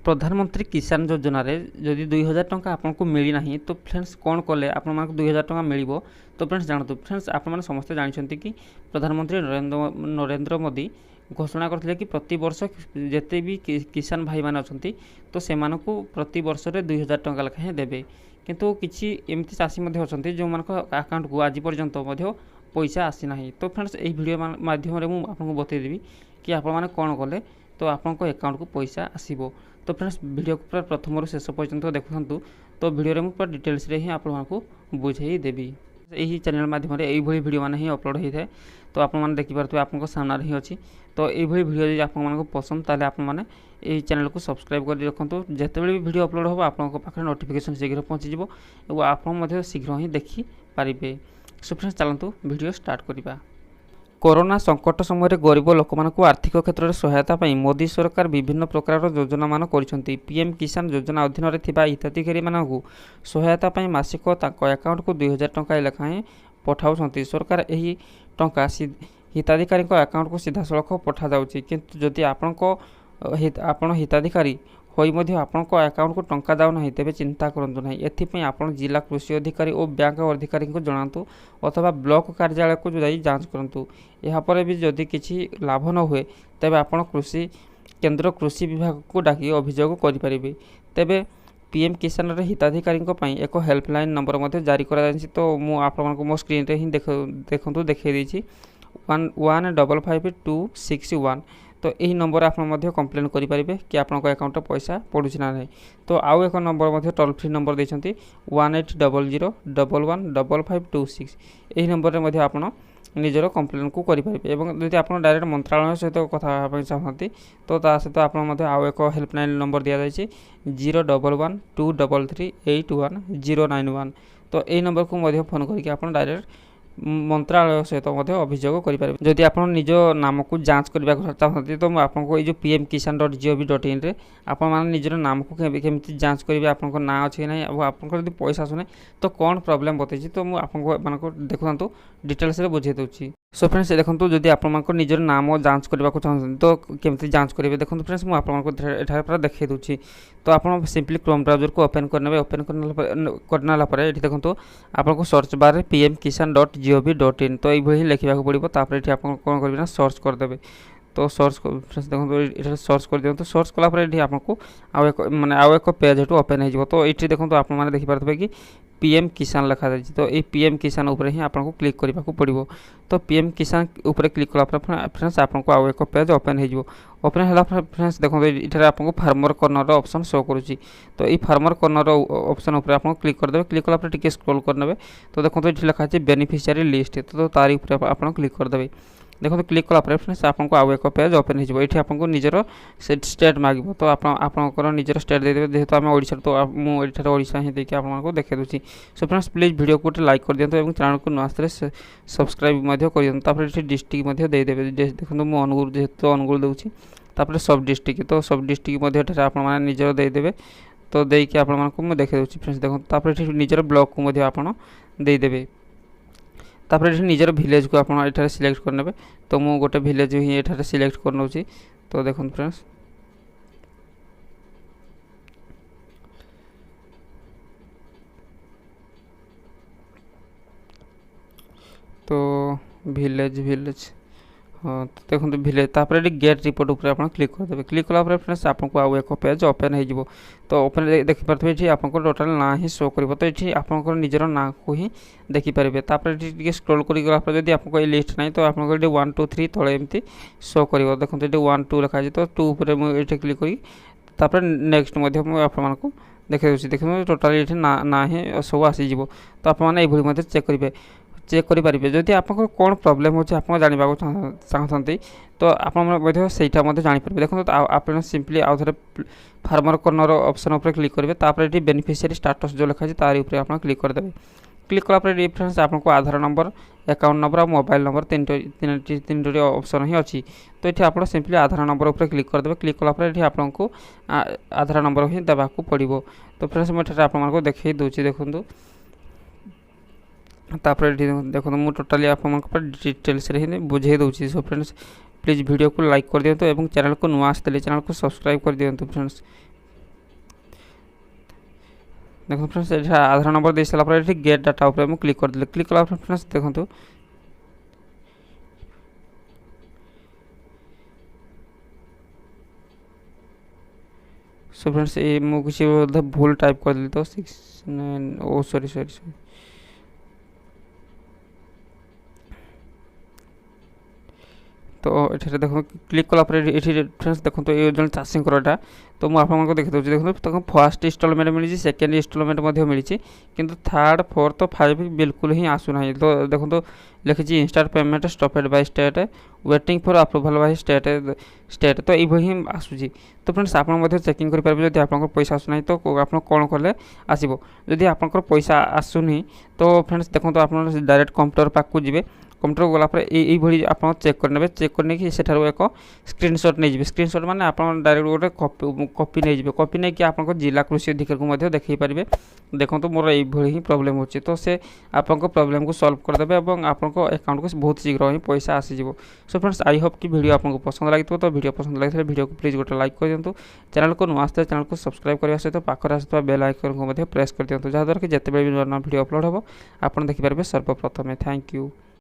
प्रधानमंत्री किसान योजना रे जदि 2000 टंका आपको मिलना तो फ्रेंड्स कौन कले आप 2000 टंका मिल तो फ्रेंड्स जानतु फ्रेंड्स आप समस्ते जानते कि प्रधानमंत्री नरेंद्र मोदी घोषणा करते कि प्रति वर्ष जिते भी किसान भाई मैंने अच्छा तो से प्रति वर्ष 2000 टंका लेखाएं देवे किंतु किसी एमती चाषी अच्छा जो मान अकाउंट को आज पर्यंत पैसा आसी ना तो फ्रेंड्स यही वीडियो माध्यम मुझे बतईदेवी कि आप कौन कले तो आपको अकाउंट को पैसा आसो। तो फ्रेंड्स वीडियो को पूरा प्रथम शेष पर्यंत देखु तो वीडियो में पूरा डिटेल्स रे ही आपको बुझेदेवी। यही चैनल माध्यम यही वीडियो मान ही अपलोड होता है तो आपने देखिपे आपको सामने ही अच्छी तो यही वीडियो यदि आपको पसंद ताले आपने यही चैनल को सब्सक्राइब कर रखु जिते भी वीडियो अपलोड हो आपको पाखे नोटिफिकेशन शीघ्र पहुँची और आप शीघ्र ही देखिपारे। सो फ्रेंड्स चलतु वीडियो स्टार्ट करवा। कोरोना संकट समय गरीब लोक आर्थिक क्षेत्र में सहायता मोदी सरकार विभिन्न प्रकार योजना मान करिसेंती। पीएम किसान योजना अधीन में हिताधिकारी मानू सहायता मासिक अकाउंट को 2000 टंका लेखाएं पठाउछंती। सरकार यही टंका हिताधिकारी अकाउंट को सीधा सड़क पठा जाउची किंतु जदि आपण हिताधिकारी होई मध्य आपनक अकाउंट को टंका दाउ नहीं तेबे चिंता करंतु नहीं। एथिपई आपण जिला कृषि अधिकारी और बैंक अधिकारी को जणातु अथवा ब्लॉक कार्यालय को जाई जांच करंतु। यहाँ पर भी जदि किसी लाभ न हुए तेबे आपण कृषि केंद्र कृषि विभाग को डाकी अभियोग करि परिबे। तेबे पीएम किसान रे हिताधिकारी एक हेल्पलाइन नंबर मध्य जारी करा जायछि तो मु आपनको मो स्क्रीन रे ही देखंतु देखाई देछि 155261 तो यही नंबर आप कंप्लेन करेंगे कि आपको अकाउंट पैसा पड़ू ना नहीं। तो आउ एक नंबर टोल फ्री नंबर देते 1800115526 यही नंबर में आप निजर कंप्लेन को करेंगे। और यदि आप डायरेक्ट मंत्रालय सहित कथा चाहती तो सहित आप आउ एक हेल्पलाइन नंबर दि जाए 0112338191 तो यही नंबर को फोन करके आप डायरेक्ट मंत्रालय सहित अभियोग करेंगे। जदि आप निज नाम को जांच करने चाहते तो आपको ये पीएम kisan.gov.in रे आप निजर नाम को केमी जांच करेंगे आपको ना अच्छे ना आपको यदि पैसा आसुना तो कौन प्रॉब्लम बताई तो मुझे आपको देखु डिटेल्स बुझे दूसरी। सो फ्रेंड्स देखो जदि आप निजर नाम जांच करने को चाहते तो केमी जांच करेंगे देखो फ्रेंड्स मुझे आपको पूरा देखा दूसरी। तो आप सिंपली क्रोम ब्राउजर को ओपन करने ओपन करना ये देखो आपको सर्च बार पीएम kisan.gov.in तो ये लिखा पड़ो तापर ये आप कौन करेंगे ना सर्च करदे तो सर्च फ्रेंड्स देखो ये सर्च कर दिखाँ सर्च कलापर ये आपको आउ एक पेज ये ओपन हो तो ये देखो आप देखिपारे कि पीएम किसान लिखा जाए तो ये पीएम किसान उपर ही आपको क्लिक करने को पड़ो। तो पीएम किसान उपर क्लिक कलापर फ्रेंड्स आपको आउ एक पेज ओपन हो ओपन है फ्रेंड्स देखो ये आपको फार्मर कॉर्नर ऑप्शन शो करुच्ची तो ये फार्मर कॉर्नर ऑप्शन उपर आप क्लिक करदे क्लिक कलापर टिके स्क्रॉल करने तो देखो ये लिखा है बेनिफिशियरी लिस्ट तो तारी ऊपर आप क्लिक करदे देखो क्लिक कलापर फ्रेंड्स आपको आउ एक पेज ओपन हो आपको निजर स्टेट मांग तो आपंकर निजर स्टेट देदेवे जेहेतु आम ओडिशा तो मुझे ओडिशा ही देखिए आपको देखा दूसरी। सो फ्रेंड्स प्लीज वीडियो को लाइक कर दिखाँ और चैनल को नुआ सब्सक्राइब ये डिस्ट्रिक्ट देदेवे देखो मुझे अनुगुल जेहेतु अनुगुल दूसरी तापर सब डिस्ट्रिक्ट तो सब डिस्ट्रिक्ट आप निजर देदेवे तो देकी आपको देखा दूसरी फ्रेंड्स देखो तापर निजर ब्लॉक को आप देदेवे तापर ये निजर भिलेज को आप सिलेक्ट करने तो मु गोटे भिलेज ही ये सिलेक्ट कर नौ तो देखो फ्रेंड्स तो भिलेज हाँ तो देखो भिलेज तापर ये गेट रिपोर्ट उपर आप क्लिक करदे क्लिक कलापर फ्रेंड्स आपको आउ एक पेज ओपन हो तो ओपन देखिपारे ये आपको टोटाल ना ही शो कर तो ये आप निजर ना को ही देखिपारे तापर ये स्क्रॉल कर जब आपको ये लिस्ट ना तो आपको ये 1 2 3 तले एमती शो कर देखो ये 1 2 लिखाई तो 2 मुझे क्लिक कर नेक्स्ट आपको देखा दूसरी देखो टोटाल ये ना ही सब आसीज तो आपने चेक करेंगे चेक करेंगे जदि आप कौन प्रॉब्लम हो आप जानवा चाहते तो आप जापर देखो आप सिंपली आउ थे फार्मर कॉर्नर ऑप्शन उपर क्लिक करेंगे तापर ये बेनिफिशियरी स्टाटस जो लिखा है तारी ऊपर आप क्लिक करदे क्लिक कलापर फ्रेंड्स आपको आधार नंबर अकाउंट नंबर और मोबाइल नंबर तीन ऑप्शन ही अच्छी तो ये आप सिंपली आधार नंबर उपर क्लिक करदे क्लिक कलापर ये आपको आधार नंबर ही देवाक पड़ो। तो फ्रेंड्स मुझे आपको देखा दूसरी देखूँ तापर देखो मुझे टोटाली आप डिटेल्स ही बुझे दूसरी। सो फ्रेंड्स प्लीज वीडियो को लाइक कर दिखाँ और चैनल को नुआ आसते चैनल को सब्सक्राइब कर दिखाँ फ्रेंड्स। देखो फ्रेंड्स ये आधार नंबर दे सारा पर गेट डाटा ऊपर मैं क्लिक कर दिले क्लिक कला फ्रेंड्स देखो सो फ्रेंड्स ये मु किसी भूल टाइप कर दिली तो 69 ओ सॉरी सॉरी सॉरी तो ये देखो क्लिक कला ये फ्रेंड्स देखो तो ये जन चाषी एटा तो मुझे आपको देखी दूसरी देखो तो फर्स्ट इनस्टॉलमेंट मिली सेकेंड इनस्टॉलमेंट मिली किंतु थर्ड फोर्थ 5 बिल्कुल ही आसूना तो देखो तो लिखी instant payment stopped by state waiting for approval by state तो ये आसूसी तो फ्रेंड्स आप चेकिंग करेंगे जब आप पैसा आसूना तो आप कौन कले आसो जदि आप पैसा आसुनी तो फ्रेंड्स देखो तो आप डायरेक्ट कंप्यूटर पाक जी कंप्यूटर गलापर ये आप चेक करने चेक करने कि सेठार एक स्क्रीनशॉट नहीं स्क्रीनशॉट माने आप डायरेक्ट गोटे कॉपी नहीं कॉपी नहीं कि आप जिला कृषि अधिकारी को देखी पारे देखो तो मोर ये ही प्रोब्लेम होची तो से आप प्रोब्लेम को सॉल्व करदे और आपको अकाउंट को बहुत शीघ्र ही पैसा आसीज सो फ्रेंड्स आई होप कि वीडियो आपको पसंद लगी तो वीडियो पसंद लगी वीडियो को प्लीज गोटे लाइक कर दिंतु चैनल को नुआ आसते चैनल को सब्सक्राइब करने सहित पाखर आसुवा बेल आइकन को प्रेस कर दिंतु जहाँद्वारा कि जिते भी नुआ वीडियो अपलोड हो आप देखिपारे सर्वप्रथमे थैंक यू।